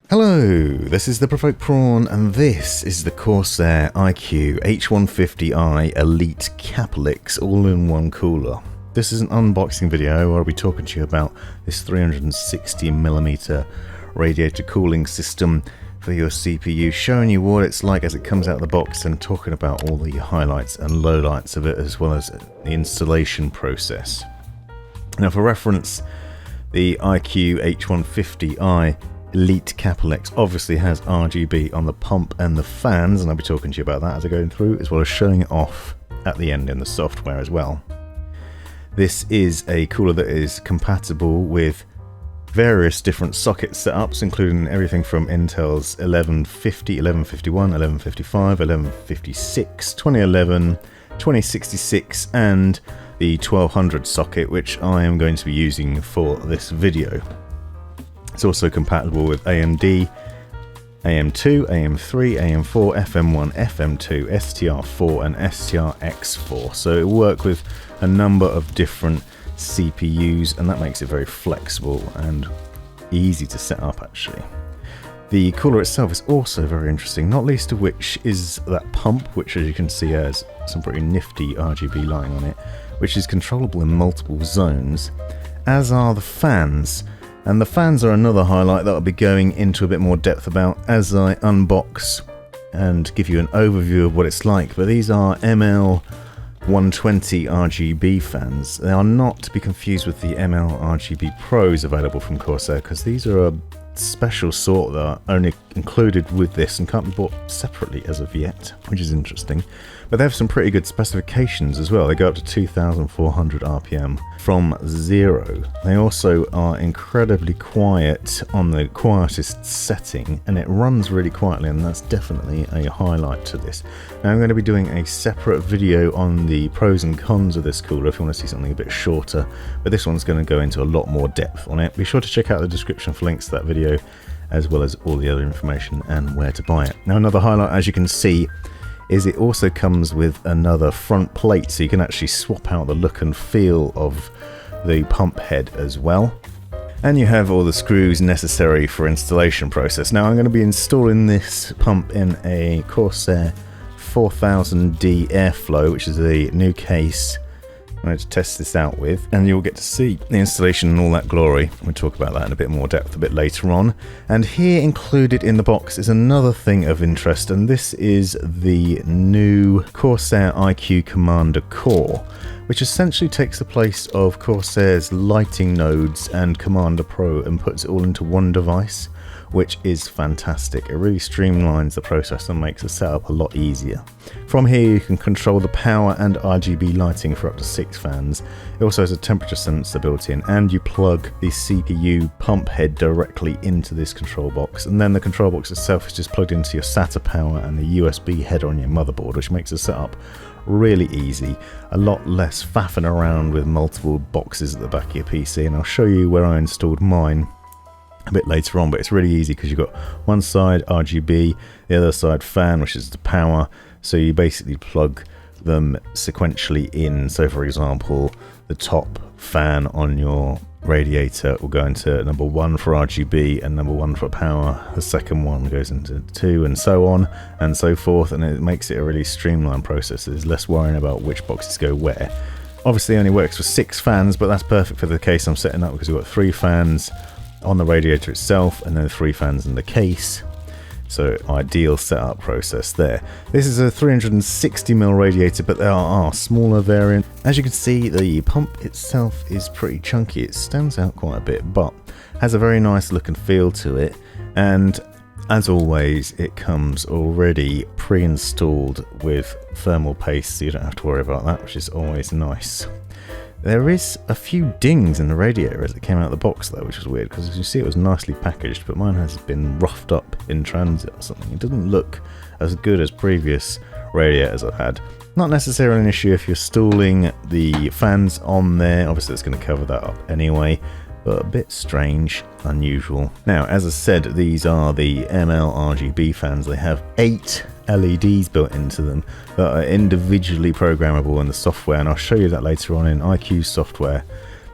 Hello, this is the Provoked Prawn, and this is the Corsair iCue H150i Elite Capellix all-in-one cooler. This is an unboxing video where I'll be talking to you about this 360mm radiator cooling system for your CPU, showing you what it's like as it comes out of the box and talking about all the highlights and lowlights of it, as well as the installation process. Now, for reference, the iCue H150i Elite Capellix obviously has RGB on the pump and the fans, and I'll be talking to you about that as I go through, as well as showing it off at the end in the software as well. This is a cooler that is compatible with various different socket setups, including everything from Intel's 1150, 1151, 1155, 1156, 2011, 2066, and the 1200 socket, which I am going to be using for this video. It's also compatible with AMD, AM2, AM3, AM4, FM1, FM2, STR4 and STRX4. So it will work with a number of different CPUs, and that makes it very flexible and easy to set up actually. The cooler itself is also very interesting, not least of which is that pump, which as you can see has some pretty nifty RGB lighting on it, which is controllable in multiple zones, as are the fans. And the fans are another highlight that I'll be going into a bit more depth about as I unbox and give you an overview of what it's like. But these are ML120 RGB fans. They are not to be confused with the ML RGB Pros available from Corsair, because these are a special sort that are only included with this and can't be bought separately as of yet, which is interesting. But they have some pretty good specifications as well. They go up to 2,400 RPM from 0. They also are incredibly quiet on the quietest setting, and it runs really quietly, and that's definitely a highlight to this. Now I'm going to be doing a separate video on the pros and cons of this cooler if you want to see something a bit shorter, but this one's going to go into a lot more depth on it. Be sure to check out the description for links to that video, as well as all the other information and where to buy it. Now, another highlight, as you can see, is it also comes with another front plate, so you can actually swap out the look and feel of the pump head as well. And you have all the screws necessary for installation process. Now I'm going to be installing this pump in a Corsair 4000D Airflow, which is a new case I'm going to test this out with, and you'll get to see the installation and all that glory. We'll talk about that in a bit more depth a bit later on. And here included in the box is another thing of interest, and this is the new Corsair iCue Commander Core, which essentially takes the place of Corsair's lighting nodes and Commander Pro and puts it all into one device, which is fantastic. It really streamlines the process and makes the setup a lot easier. From here you can control the power and RGB lighting for up to 6 fans. It also has a temperature sensor built in, and you plug the CPU pump head directly into this control box, and then the control box itself is just plugged into your SATA power and the USB header on your motherboard, which makes the setup really easy, a lot less faffing around with multiple boxes at the back of your PC, and I'll show you where I installed mine a bit later on. But it's really easy because you've got one side RGB, the other side fan, which is the power, so you basically plug them sequentially in. So for example, the top fan on your radiator will go into number 1 for RGB and number 1 for power, the second one goes into 2, and so on and so forth, and it makes it a really streamlined process. There's less worrying about which boxes go where. Obviously it only works for 6 fans, but that's perfect for the case I'm setting up, because we've got 3 fans on the radiator itself and then 3 fans in the case. So ideal setup process there. This is a 360mm radiator, but there are smaller variants. As you can see, the pump itself is pretty chunky. It stands out quite a bit, but has a very nice look and feel to it. And as always, it comes already pre-installed with thermal paste, so you don't have to worry about that, which is always nice. There is a few dings in the radiator as it came out of the box though, which is weird, because as you see it was nicely packaged, but mine has been roughed up in transit or something. It doesn't look as good as previous radiators I've had. Not necessarily an issue if you're stalling the fans on there, obviously it's going to cover that up anyway, but a bit strange, unusual. Now, as I said, these are the ML RGB fans. They have 8 LEDs built into them that are individually programmable in the software, and I'll show you that later on in iCue software.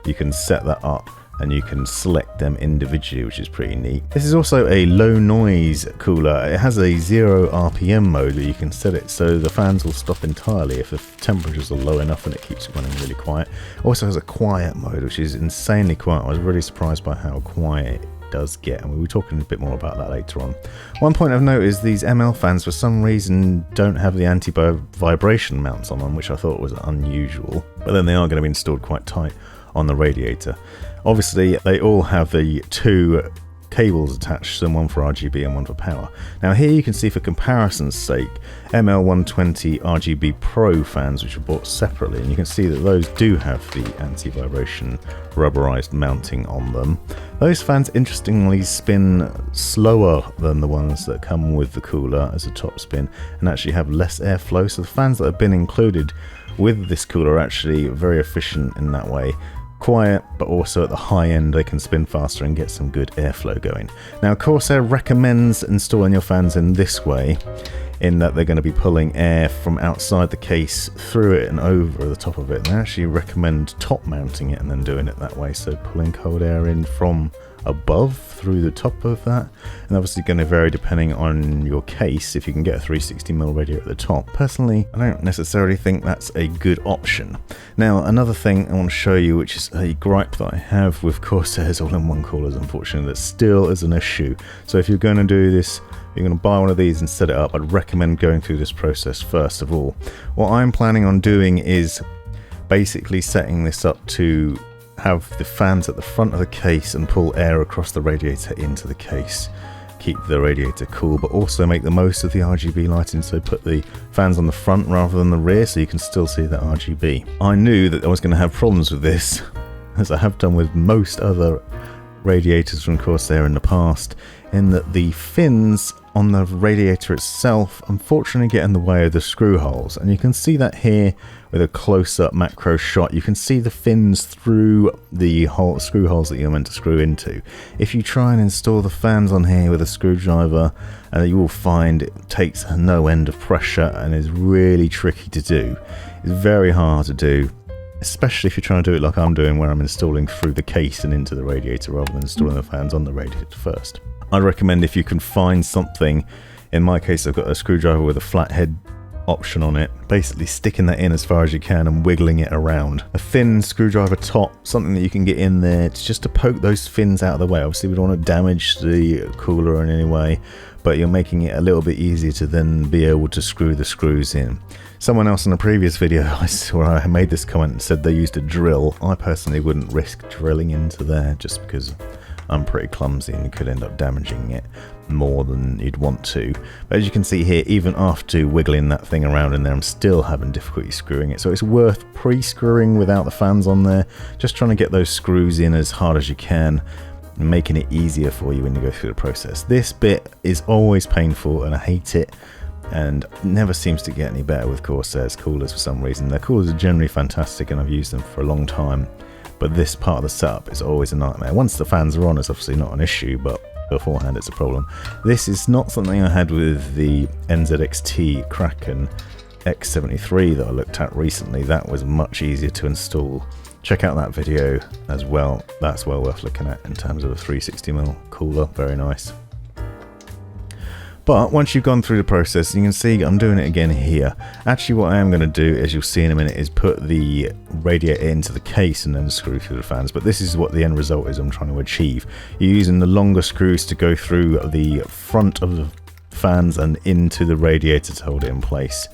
You can set that up and you can select them individually, which is pretty neat. This is also a low noise cooler. It has a 0 RPM mode that you can set it so the fans will stop entirely if the temperatures are low enough and it keeps it running really quiet. It also has a quiet mode, which is insanely quiet. I was really surprised by how quiet it does get, and we'll be talking a bit more about that later on. One point of note is these ML fans for some reason don't have the anti-vibration mounts on them, which I thought was unusual, but then they are going to be installed quite tight on the radiator. Obviously they all have the two cables attached, so one for RGB and one for power. Now here you can see, for comparison's sake, ML120 RGB Pro fans, which were bought separately, and you can see that those do have the anti-vibration rubberized mounting on them. Those fans interestingly spin slower than the ones that come with the cooler as a top spin, and actually have less airflow, so the fans that have been included with this cooler are actually very efficient in that way. Quiet, but also at the high end they can spin faster and get some good airflow going. Now Corsair recommends installing your fans in this way, in that they're going to be pulling air from outside the case through it and over the top of it. They actually recommend top mounting it and then doing it that way, so pulling cold air in from above through the top of that, and obviously going to vary depending on your case if you can get a 360mm radiator at the top. Personally, I don't necessarily think that's a good option. Now another thing I want to show you, which is a gripe that I have with Corsair's all-in-one coolers, unfortunately, that still is an issue. So if you're going to do this, you're going to buy one of these and set it up, I'd recommend going through this process first of all. What I'm planning on doing is basically setting this up to have the fans at the front of the case and pull air across the radiator into the case. Keep the radiator cool, but also make the most of the RGB lighting, so put the fans on the front rather than the rear so you can still see the RGB. I knew that I was going to have problems with this, as I have done with most other radiators from Corsair in the past, in that the fins on the radiator itself unfortunately get in the way of the screw holes, and you can see that here with a close-up macro shot. You can see the fins through the screw holes that you're meant to screw into. If you try and install the fans on here with a screwdriver, you will find it takes no end of pressure and is really tricky to do. It's very hard to do, especially if you're trying to do it like I'm doing, where I'm installing through the case and into the radiator rather than installing the fans on the radiator first. I'd recommend, if you can find something, in my case I've got a screwdriver with a flathead option on it, basically sticking that in as far as you can and wiggling it around. A thin screwdriver top, something that you can get in there just to poke those fins out of the way. Obviously we don't want to damage the cooler in any way, but you're making it a little bit easier to then be able to screw the screws in. Someone else in a previous video I saw, I made this comment and said they used a drill. I personally wouldn't risk drilling into there just because I'm pretty clumsy and you could end up damaging it more than you'd want to. But as you can see here, even after wiggling that thing around in there, I'm still having difficulty screwing it. So it's worth pre-screwing without the fans on there, just trying to get those screws in as hard as you can, and making it easier for you when you go through the process. This bit is always painful and I hate it, and never seems to get any better with Corsair's coolers for some reason. Their coolers are generally fantastic and I've used them for a long time, but this part of the setup is always a nightmare. Once the fans are on, it's obviously not an issue, but beforehand it's a problem. This is not something I had with the NZXT Kraken X73 that I looked at recently. That was much easier to install. Check out that video as well. That's well worth looking at in terms of a 360mm cooler. Very nice. But once you've gone through the process, you can see I'm doing it again here. Actually what I am going to do, as you'll see in a minute, is put the radiator into the case and then screw through the fans. But this is what the end result is I'm trying to achieve. You're using the longer screws to go through the front of the fans and into the radiator to hold it in place.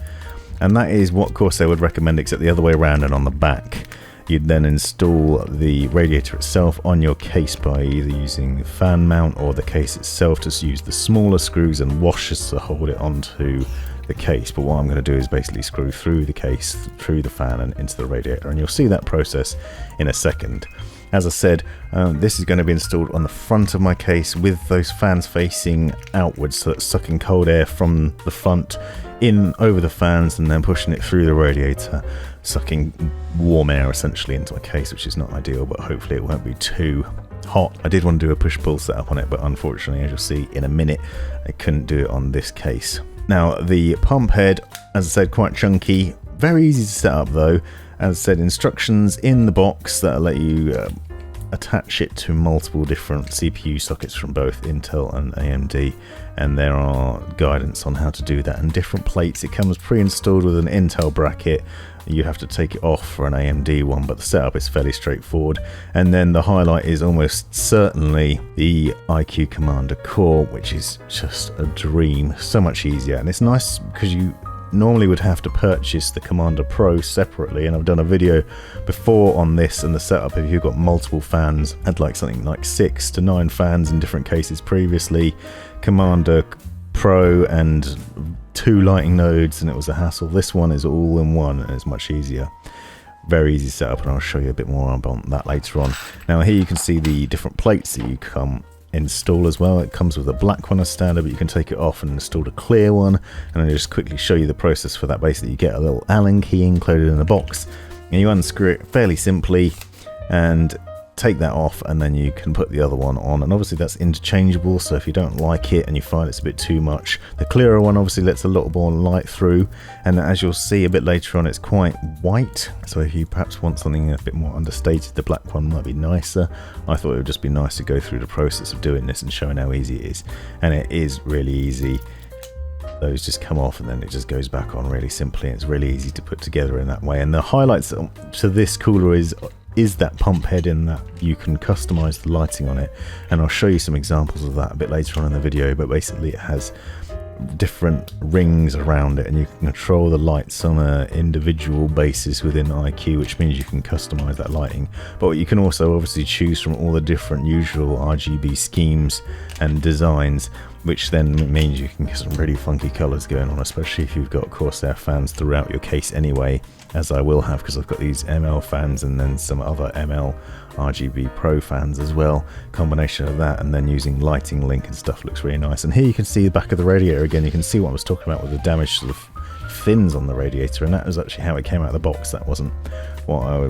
And that is what Corsair would recommend, except the other way around and on the back. You'd then install the radiator itself on your case by either using the fan mount or the case itself. Just use the smaller screws and washers to hold it onto the case. But what I'm going to do is basically screw through the case, through the fan and into the radiator, and you'll see that process in a second. As I said, this is going to be installed on the front of my case with those fans facing outwards, so it's sucking cold air from the front in over the fans and then pushing it through the radiator, sucking warm air essentially into my case, which is not ideal, but hopefully it won't be too hot. I did want to do a push-pull setup on it, but unfortunately, as you'll see in a minute, I couldn't do it on this case. Now, the pump head, as I said, quite chunky, very easy to set up though. As I said, instructions in the box that let you attach it to multiple different CPU sockets from both Intel and AMD, and there are guidance on how to do that, and different plates. It comes pre-installed with an Intel bracket. You have to take it off for an AMD one, but the setup is fairly straightforward. And then the highlight is almost certainly the iCue Commander core, which is just a dream, so much easier. And it's nice because you normally would have to purchase the Commander Pro separately, and I've done a video before on this and the setup if you've got multiple fans. I had like something like 6 to 9 fans in different cases previously, Commander Pro and 2 lighting nodes, and it was a hassle. This one is all in one and it's much easier. Very easy setup, and I'll show you a bit more about that later on. Now here you can see the different plates that you can install as well. It comes with a black one as standard, but you can take it off and install a clear one, and I'll just quickly show you the process for that. Basically you get a little Allen key included in a box, and you unscrew it fairly simply and take that off, and then you can put the other one on, and obviously that's interchangeable, so if you don't like it and you find it's a bit too much, the clearer one obviously lets a lot more light through, and as you'll see a bit later on, it's quite white, so if you perhaps want something a bit more understated, the black one might be nicer. I thought it would just be nice to go through the process of doing this and showing how easy it is, and it is really easy. Those just come off and then it just goes back on really simply, and it's really easy to put together in that way. And the highlights to this cooler is that pump head, in that you can customize the lighting on it, and I'll show you some examples of that a bit later on in the video. But basically it has different rings around it, and you can control the lights on an individual basis within iCue, which means you can customize that lighting. But you can also obviously choose from all the different usual RGB schemes and designs, which then means you can get some really funky colors going on, especially if you've got Corsair fans throughout your case anyway, as I will have, because I've got these ML fans and then some other ML RGB Pro fans as well. Combination of that and then using lighting link and stuff looks really nice. And here you can see the back of the radiator again. You can see what I was talking about with the damage to the fins on the radiator, and that was actually how it came out of the box. That wasn't what I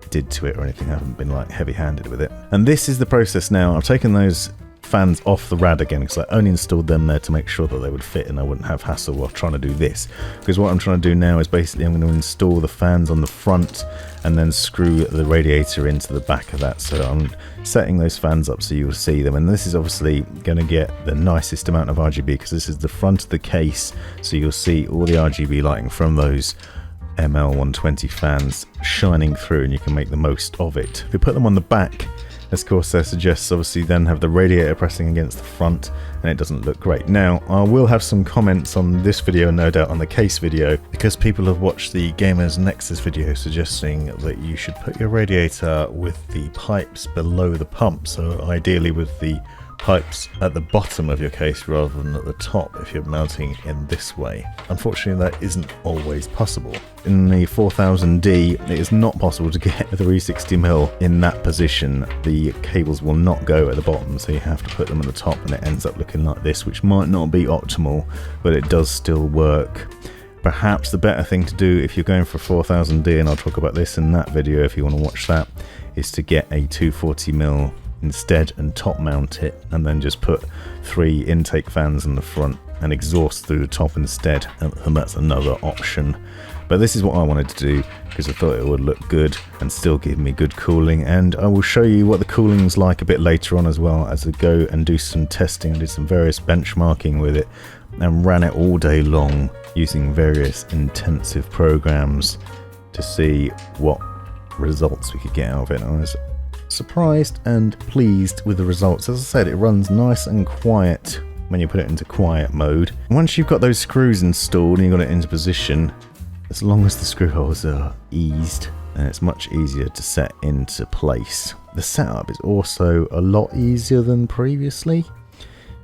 did to it or anything. I haven't been like heavy-handed with it. And this is the process now. I've taken those fans off the rad again because I only installed them there to make sure that they would fit and I wouldn't have hassle while trying to do this, because what I'm trying to do now is basically I'm going to install the fans on the front and then screw the radiator into the back of that. So I'm setting those fans up so you will see them, and this is obviously going to get the nicest amount of RGB because this is the front of the case, so you'll see all the RGB lighting from those ML120 fans shining through, and you can make the most of it. If you put them on the back, as Corsair suggests, obviously then have the radiator pressing against the front, and it doesn't look great. Now, I will have some comments on this video, no doubt on the case video, because people have watched the Gamers Nexus video suggesting that you should put your radiator with the pipes below the pump, so ideally with the pipes at the bottom of your case rather than at the top if you're mounting in this way. Unfortunately, that isn't always possible. In the 4000D, it is not possible to get a 360mm in that position. The cables will not go at the bottom, so you have to put them at the top, and it ends up looking like this, which might not be optimal, but it does still work. Perhaps the better thing to do if you're going for 4000D, and I'll talk about this in that video if you want to watch that, is to get a 240mm instead and top mount it, and then just put 3 intake fans in the front and exhaust through the top instead, and that's another option. But this is what I wanted to do because I thought it would look good and still give me good cooling, and I will show you what the cooling's like a bit later on as well as I go and do some testing. I did some various benchmarking with it and ran it all day long using various intensive programs to see what results we could get out of it. I was surprised and pleased with the results. As I said, it runs nice and quiet when you put it into quiet mode. Once you've got those screws installed and you've got it into position, as long as the screw holes are eased, then it's much easier to set into place. The setup is also a lot easier than previously,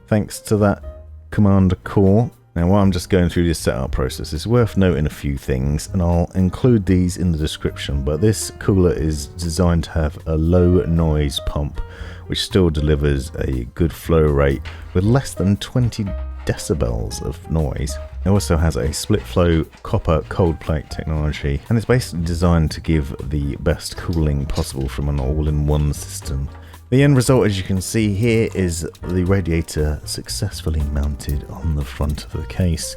thanks to that Commander core. Now, while I'm just going through this setup process, it's worth noting a few things, and I'll include these in the description, but this cooler is designed to have a low noise pump, which still delivers a good flow rate with less than 20 decibels of noise. It also has a split flow copper cold plate technology, and it's basically designed to give the best cooling possible from an all-in-one system. The end result, as you can see here, is the radiator successfully mounted on the front of the case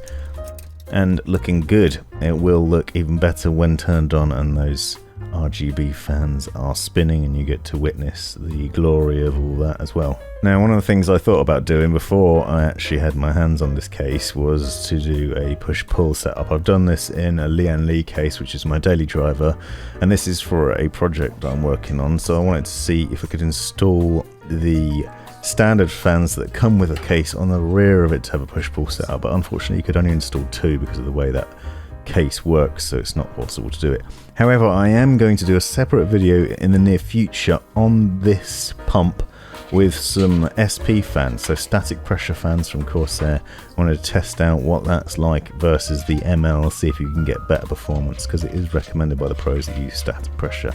and looking good. It will look even better when turned on and those RGB fans are spinning, and you get to witness the glory of all that as well. Now, one of the things I thought about doing before I actually had my hands on this case was to do a push-pull setup. I've done this in a Lian Li case, which is my daily driver, and this is for a project I'm working on, so I wanted to see if I could install the standard fans that come with a case on the rear of it to have a push-pull setup, but unfortunately you could only install 2 because of the way that case works, so it's not possible to do it. However, I am going to do a separate video in the near future on this pump with some SP fans, so static pressure fans from Corsair. I wanted to test out what that's like versus the ML, see if you can get better performance, because it is recommended by the pros that use static pressure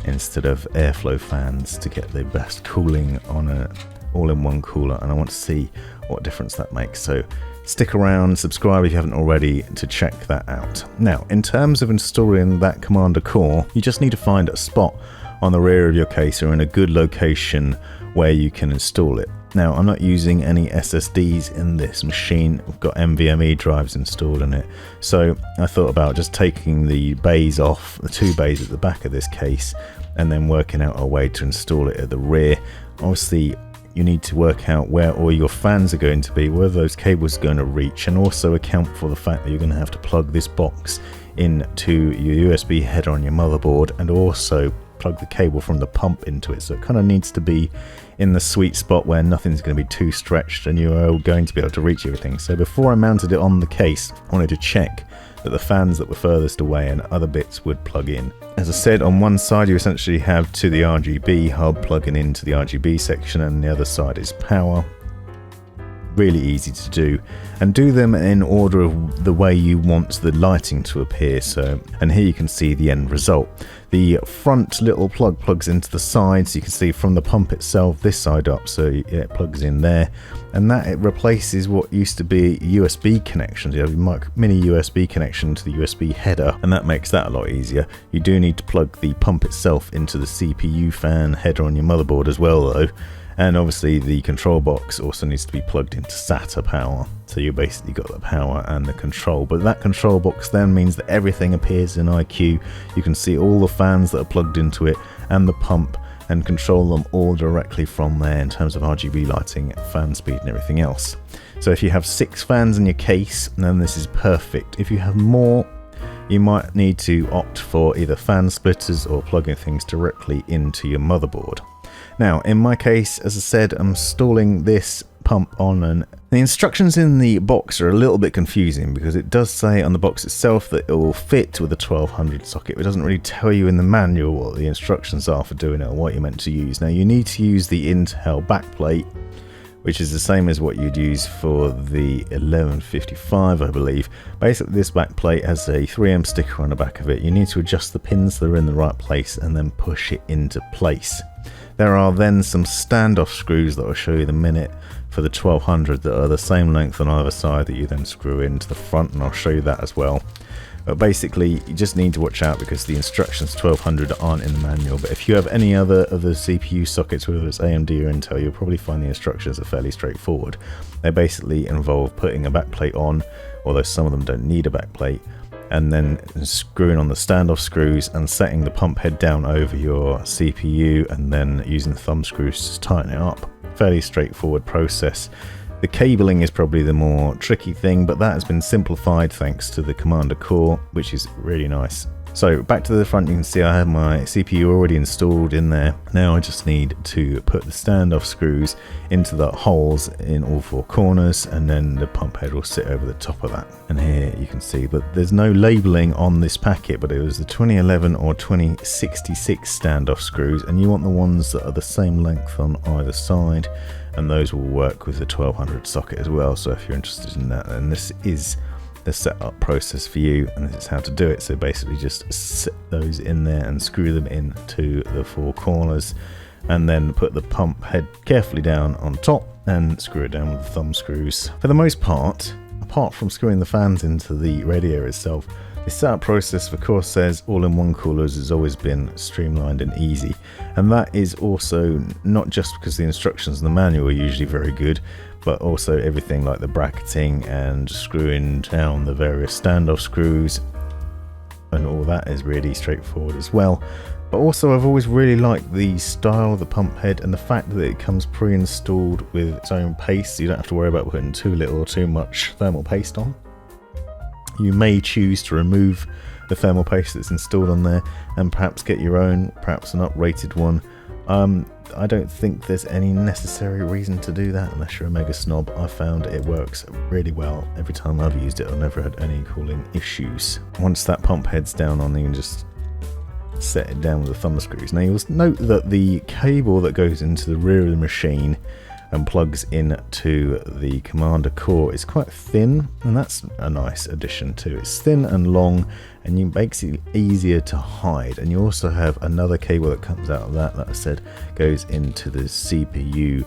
instead of airflow fans to get the best cooling on a all-in-one cooler, and I want to see what difference that makes. So stick around, subscribe if you haven't already to check that out. Now, in terms of installing that Commander core, you just need to find a spot on the rear of your case or in a good location where you can install it. Now, I'm not using any SSDs in this machine. I've got NVMe drives installed in it. So I thought about just taking the bays off, the 2 bays at the back of this case, and then working out a way to install it at the rear. Obviously, you need to work out where all your fans are going to be, where those cables are going to reach, and also account for the fact that you're going to have to plug this box into your USB header on your motherboard, and also plug the cable from the pump into it. So it kind of needs to be in the sweet spot where nothing's going to be too stretched and you're going to be able to reach everything. So before I mounted it on the case, I wanted to check that the fans that were furthest away and other bits would plug in. As I said, on one side you essentially have to the RGB hub plugging into the RGB section, and the other side is power. Really easy to do, and do them in order of the way you want the lighting to appear. So, and here you can see the end result. The front little plug plugs into the side, so you can see from the pump itself this side up, so it plugs in there, and that it replaces what used to be USB connections. You have a mini USB connection to the USB header, and that makes that a lot easier. You do need to plug the pump itself into the CPU fan header on your motherboard as well though. And obviously the control box also needs to be plugged into SATA power. So you basically got the power and the control. But that control box then means that everything appears in iCue. You can see all the fans that are plugged into it and the pump, and control them all directly from there in terms of RGB lighting, fan speed and everything else. So if you have 6 fans in your case, then this is perfect. If you have more, you might need to opt for either fan splitters or plugging things directly into your motherboard. Now, in my case, as I said, I'm installing this pump on, and the instructions in the box are a little bit confusing because it does say on the box itself that it will fit with a 1200 socket. It doesn't really tell you in the manual what the instructions are for doing it or what you're meant to use. Now, you need to use the Intel backplate, which is the same as what you'd use for the 1155, I believe. Basically, this backplate has a 3M sticker on the back of it. You need to adjust the pins that are in the right place and then push it into place. There are then some standoff screws that I'll show you in a minute for the 1200 that are the same length on either side that you then screw into the front, and I'll show you that as well. But basically, you just need to watch out because the instructions 1200 aren't in the manual. But if you have any other of the CPU sockets, whether it's AMD or Intel, you'll probably find the instructions are fairly straightforward. They basically involve putting a backplate on, although some of them don't need a backplate, and then screwing on the standoff screws and setting the pump head down over your CPU, and then using the thumb screws to tighten it up. Fairly straightforward process. The cabling is probably the more tricky thing, but that has been simplified thanks to the Commander core, which is really nice. So back to the front, you can see I have my CPU already installed in there. Now I just need to put the standoff screws into the holes in all 4 corners, and then the pump head will sit over the top of that. And here you can see that there's no labeling on this packet, but it was the 2011 or 2066 standoff screws, and you want the ones that are the same length on either side, and those will work with the 1200 socket as well. So if you're interested in that, then this is the setup process for you, and this is how to do it. So basically just sit those in there and screw them into the 4 corners, and then put the pump head carefully down on top and screw it down with the thumb screws. For the most part, apart from screwing the fans into the radiator itself, the setup process for Corsair's all-in-one coolers has always been streamlined and easy, and that is also not just because the instructions in the manual are usually very good, but also everything like the bracketing and screwing down the various standoff screws and all that is really straightforward as well. But also I've always really liked the style of the pump head and the fact that it comes pre-installed with its own paste, so you don't have to worry about putting too little or too much thermal paste on. You may choose to remove the thermal paste that's installed on there and perhaps get your own, perhaps an uprated one. I don't think there's any necessary reason to do that unless you're a mega snob. I found it works really well. Every time I've used it, I've never had any cooling issues. Once that pump head's down on, you can just set it down with the thumb screws. Now you'll note that the cable that goes into the rear of the machine and plugs into the commander core is quite thin, and that's a nice addition too. It's thin and long, and it makes it easier to hide. And you also have another cable that comes out of that I said goes into the CPU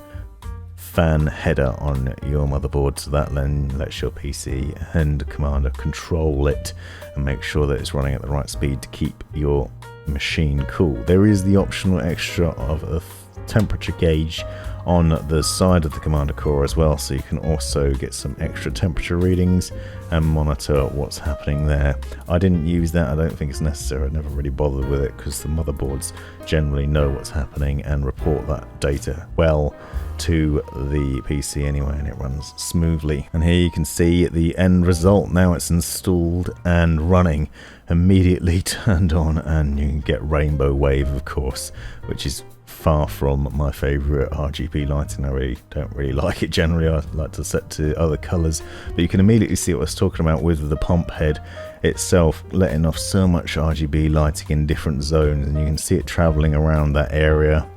fan header on your motherboard, so that then lets your PC and commander control it and make sure that it's running at the right speed to keep your machine cool. There is the optional extra of a temperature gauge on the side of the commander core as well, so you can also get some extra temperature readings and monitor what's happening there. I didn't use that, I don't think it's necessary, I never really bothered with it because the motherboards generally know what's happening and report that data well to the PC anyway, and it runs smoothly. And here you can see the end result. Now it's installed and running, immediately turned on, and you can get rainbow wave, of course, which is far from my favourite RGB lighting. I don't really like it generally. I like to set to other colours, but you can immediately see what I was talking about with the pump head itself letting off so much RGB lighting in different zones, and you can see it travelling around that area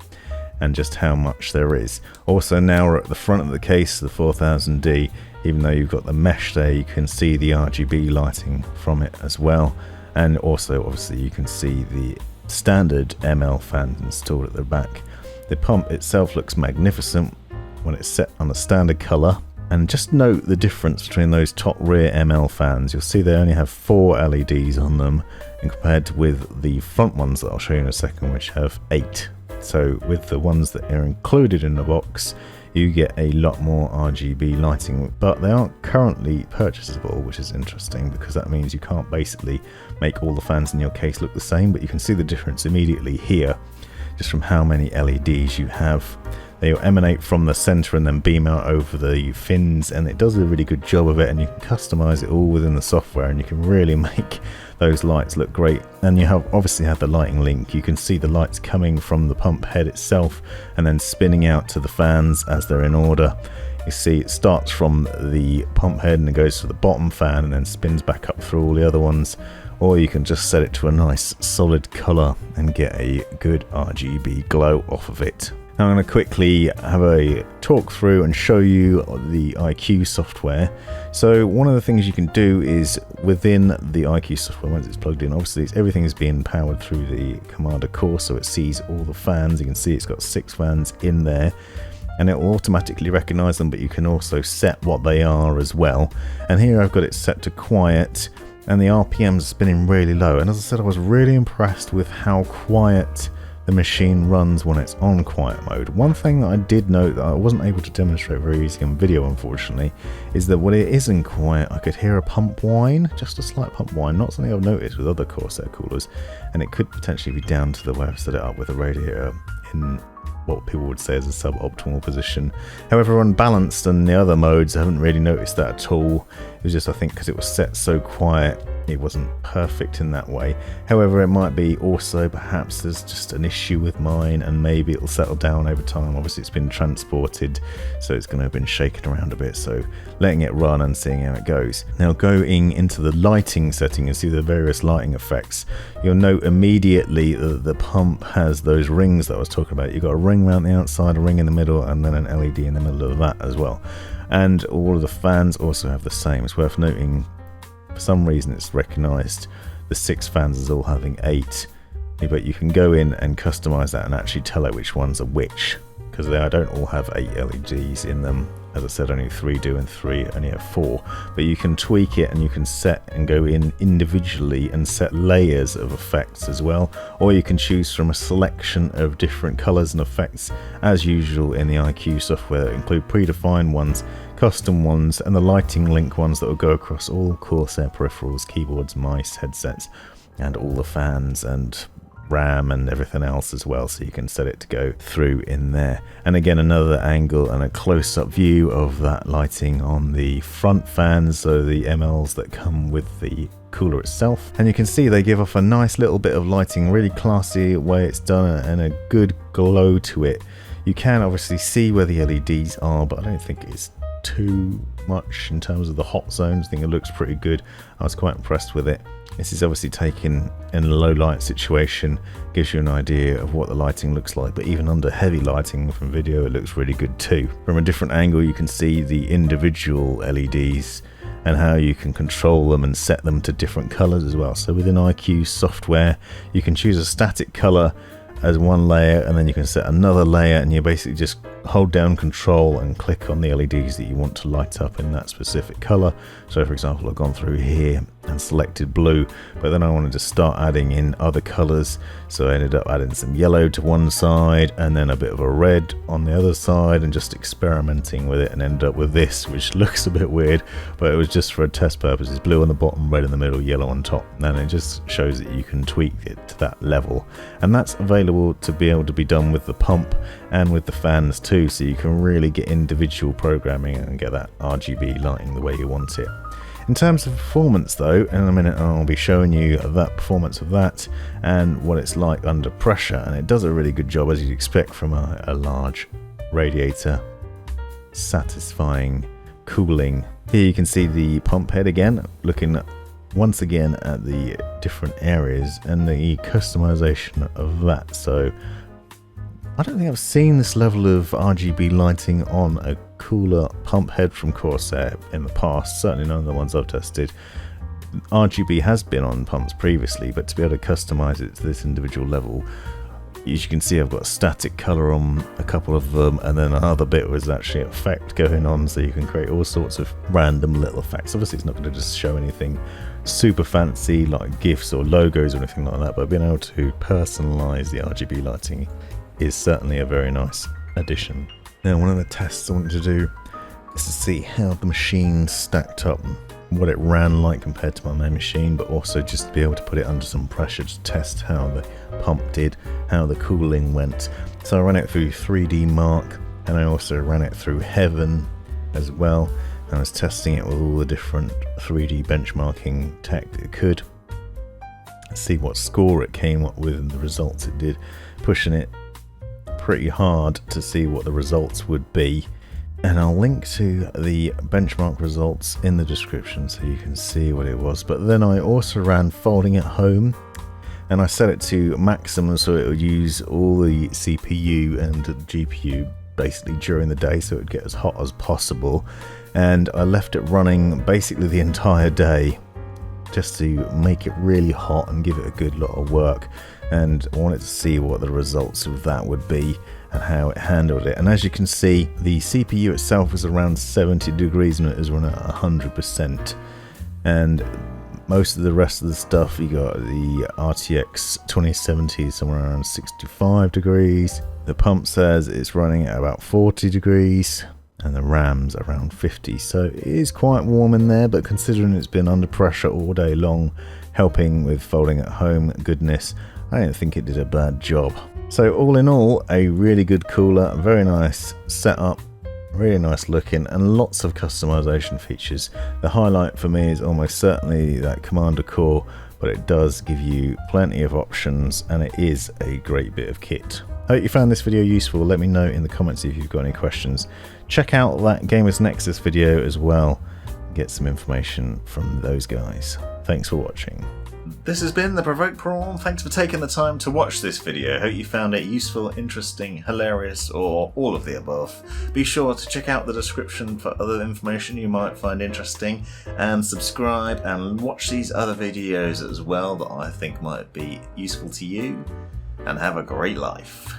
and just how much there is. Also, now we're at the front of the case, the 4000D, even though you've got the mesh there, you can see the RGB lighting from it as well. And also obviously you can see the standard ML fans installed at the back. The pump itself looks magnificent when it's set on a standard colour. And just note the difference between those top rear ML fans. You'll see they only have 4 LEDs on them, and compared with the front ones that I'll show you in a second, which have 8. So with the ones that are included in the box, you get a lot more RGB lighting, but they aren't currently purchasable, which is interesting because that means you can't basically make all the fans in your case look the same, but you can see the difference immediately here just from how many LEDs you have. They emanate from the center and then beam out over the fins, and it does a really good job of it, and you can customize it all within the software, and you can really make those lights look great. And you have obviously have the lighting link. You can see the lights coming from the pump head itself and then spinning out to the fans as they're in order. You see it starts from the pump head and it goes to the bottom fan and then spins back up through all the other ones, or you can just set it to a nice solid color and get a good RGB glow off of it. Now I'm going to quickly have a talk through and show you the iCue software. So one of the things you can do is within the iCue software, once it's plugged in, obviously everything is being powered through the commander core, so it sees all the fans. You can see it's got 6 fans in there, and it will automatically recognize them, but you can also set what they are as well. And here I've got it set to quiet, and the RPMs are spinning really low. And as I said, I was really impressed with how quiet the machine runs when it's on quiet mode. One thing that I did note that I wasn't able to demonstrate very easily on video, unfortunately, is that when it isn't quiet, I could hear a pump whine, just a slight pump whine, not something I've noticed with other Corsair coolers, and it could potentially be down to the way I've set it up with the radiator in what people would say is a suboptimal position. However, unbalanced and the other modes, I haven't really noticed that at all. It was just, I think, because it was set so quiet, it wasn't perfect in that way. However, it might be also perhaps there's just an issue with mine, and maybe it'll settle down over time. Obviously it's been transported, so it's going to have been shaken around a bit, so letting it run and seeing how it goes. Now going into the lighting setting and see the various lighting effects, you'll note immediately that the pump has those rings that I was talking about. You've got a ring around the outside, a ring in the middle, and then an LED in the middle of that as well. And all of the fans also have the same. It's worth noting, for some reason it's recognized the 6 fans as all having 8, but you can go in and customize that and actually tell it which ones are which, because they don't all have 8 LEDs in them. As I said, only 3 do, and 3 only have 4. But you can tweak it and you can set and go in individually and set layers of effects as well, or you can choose from a selection of different colors and effects as usual in the iCue software that include predefined ones, custom ones, and the lighting link ones that will go across all Corsair peripherals, keyboards, mice, headsets, and all the fans and RAM and everything else as well, so you can set it to go through in there. And again, another angle and a close-up view of that lighting on the front fans, so the MLs that come with the cooler itself, and you can see they give off a nice little bit of lighting, really classy way it's done, and a good glow to it. You can obviously see where the LEDs are, but I don't think it's too much in terms of the hot zones. I think it looks pretty good. I was quite impressed with it. This is obviously taken in a low light situation, gives you an idea of what the lighting looks like, but even under heavy lighting from video it looks really good too. From a different angle you can see the individual LEDs and how you can control them and set them to different colors as well. So within iCue software you can choose a static color as one layer, and then you can set another layer, and you basically just hold down control and click on the LEDs that you want to light up in that specific color. So for example, I've gone through here and selected blue, but then I wanted to start adding in other colors, so I ended up adding some yellow to one side and then a bit of a red on the other side, and just experimenting with it, and ended up with this, which looks a bit weird, but it was just for test purposes. Blue on the bottom, red in the middle, yellow on top, and it just shows that you can tweak it to that level, and that's available to be able to be done with the pump and with the fans too, so you can really get individual programming and get that RGB lighting the way you want it. In terms of performance though, in a minute I'll be showing you that performance of that and what it's like under pressure, and it does a really good job, as you'd expect from a large radiator, satisfying cooling. Here you can see the pump head again, looking once again at the different areas and the customization of that. So I don't think I've seen this level of RGB lighting on a cooler pump head from Corsair in the past, certainly none of the ones I've tested. RGB has been on pumps previously, but to be able to customize it to this individual level, as you can see I've got a static color on a couple of them, and then another bit was actually effect going on, so you can create all sorts of random little effects. Obviously it's not going to just show anything super fancy like GIFs or logos or anything like that, but being able to personalize the RGB lighting is certainly a very nice addition. Now, one of the tests I wanted to do is to see how the machine stacked up, what it ran like compared to my main machine, but also just to be able to put it under some pressure to test how the pump did, how the cooling went. So I ran it through 3D Mark, and I also ran it through Heaven as well. I was testing it with all the different 3D benchmarking tech that it could, see what score it came up with and the results it did, pushing it pretty hard to see what the results would be. And I'll link to the benchmark results in the description so you can see what it was. But then I also ran folding at home, and I set it to maximum so it would use all the CPU and GPU basically during the day, so it would get as hot as possible. And I left it running basically the entire day just to make it really hot and give it a good lot of work, and I wanted to see what the results of that would be and how it handled it. And as you can see, the CPU itself was around 70 degrees and it was running at 100%, and most of the rest of the stuff, you got the RTX 2070 somewhere around 65 degrees, the pump says it's running at about 40 degrees, and the RAM's around 50, so it is quite warm in there, but considering it's been under pressure all day long helping with folding at home goodness, I don't think it did a bad job. So all in all, a really good cooler, very nice setup, really nice looking, and lots of customization features. The highlight for me is almost certainly that Commander core, but it does give you plenty of options and it is a great bit of kit. I hope you found this video useful. Let me know in the comments if you've got any questions. Check out that Gamers Nexus video as well, get some information from those guys. Thanks for watching. This has been The Provoked Prawn. Thanks for taking the time to watch this video. Hope you found it useful, interesting, hilarious, or all of the above. Be sure to check out the description for other information you might find interesting, and subscribe and watch these other videos as well that I think might be useful to you, and have a great life.